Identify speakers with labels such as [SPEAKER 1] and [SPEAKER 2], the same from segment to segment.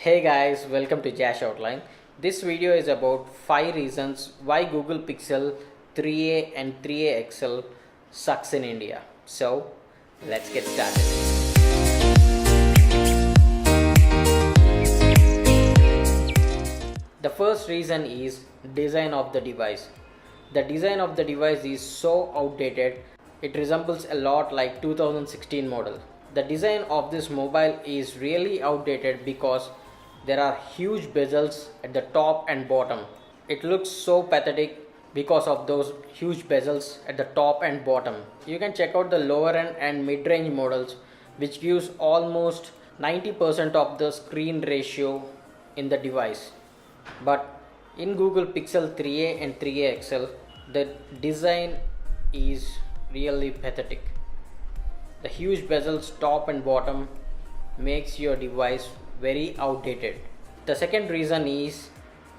[SPEAKER 1] Hey guys, welcome to Jash Outline. This video is about 5 reasons why Google Pixel 3a and 3a XL sucks in India. So, let's get started. The first reason is design of the device. The design of the device is so outdated, it resembles a lot like 2016 model. The design of this mobile is really outdated because there are huge bezels at the top and bottom. It looks so pathetic because of those huge bezels at the top and bottom. You can check out the lower end and mid-range models which gives almost 90% of the screen ratio in the device. But in Google Pixel 3a and 3a XL, the design is really pathetic. The huge bezels top and bottom makes your device very outdated. The second reason is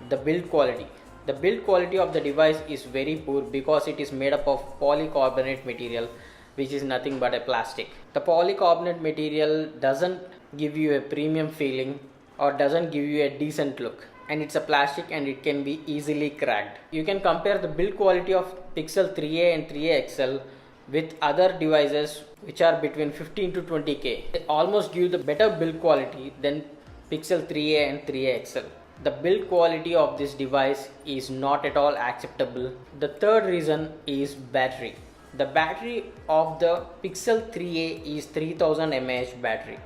[SPEAKER 1] the build quality. The build quality of the device is very poor because it is made up of polycarbonate material, which is nothing but a plastic. The polycarbonate material doesn't give you a premium feeling or doesn't give you a decent look, and it's a plastic and it can be easily cracked. You can compare the build quality of Pixel 3a and 3a XL with other devices which are between 15 to 20k. They almost give the better build quality than Pixel 3a and 3a XL. The build quality of this device is not at all acceptable. The third reason is battery. The battery of the Pixel 3a is 3000 mAh battery.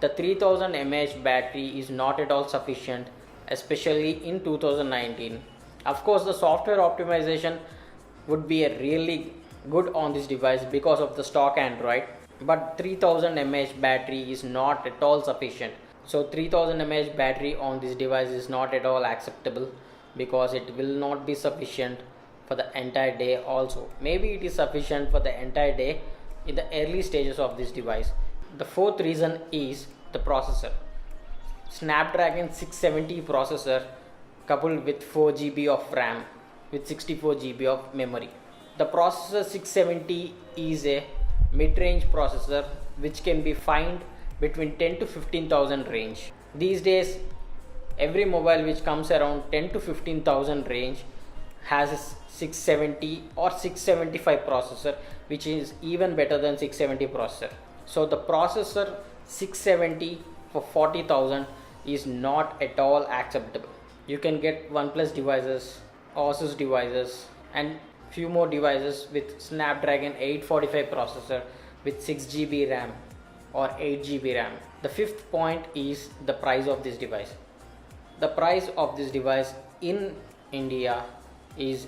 [SPEAKER 1] The 3000 mAh battery is not at all sufficient, especially in 2019. Of course, the software optimization would be a really good on this device because of the stock Android, but 3000 mAh battery is not at all sufficient. So 3000 mAh battery on this device is not at all acceptable because it will not be sufficient for the entire day. Also, maybe it is sufficient for the entire day in the early stages of this device. The fourth reason is the processor. Snapdragon 670 processor coupled with 4GB of RAM with 64GB of memory. The processor 670 is a mid-range processor which can be found between 10 to 15,000 range. These days, every mobile which comes around 10 to 15,000 range has a 670 or 675 processor, which is even better than 670 processor. So the processor 670 for 40,000 is not at all acceptable. You can get OnePlus devices, Asus devices, and few more devices with Snapdragon 845 processor with 6GB RAM or 8GB RAM. The fifth point is the price of this device. The price of this device in India is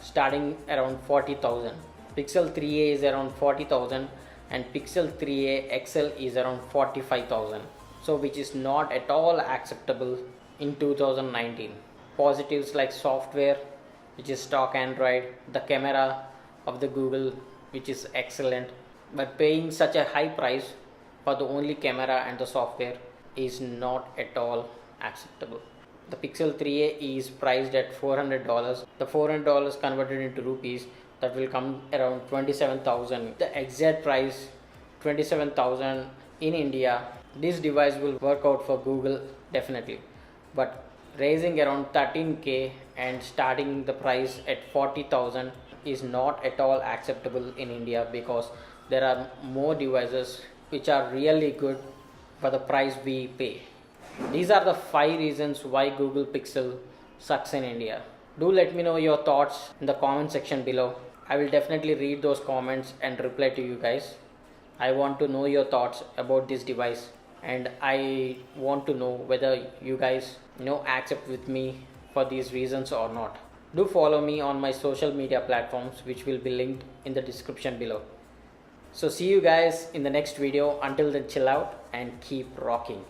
[SPEAKER 1] starting around 40,000. Pixel 3a is around 40,000 and Pixel 3a XL is around 45,000. So which is not at all acceptable in 2019. Positives like software, which is stock Android, the camera of the Google, which is excellent, but paying such a high price for the only camera and the software is not at all acceptable. The Pixel 3a is priced at $400. The $400 converted into rupees, that will come around 27,000. The exact price 27,000 in India. This device will work out for Google definitely, but raising around 13k and starting the price at 40,000 is not at all acceptable in India because there are more devices which are really good for the price we pay. These are the 5 reasons why Google Pixel sucks in India. Do let me know your thoughts in the comment section below. I will definitely read those comments and reply to you guys. I want to know your thoughts about this device, and I want to know whether you guys accept with me for these reasons or not. Do follow me on my social media platforms, which will be linked in the description below. So see you guys in the next video. Until then, chill out and keep rocking.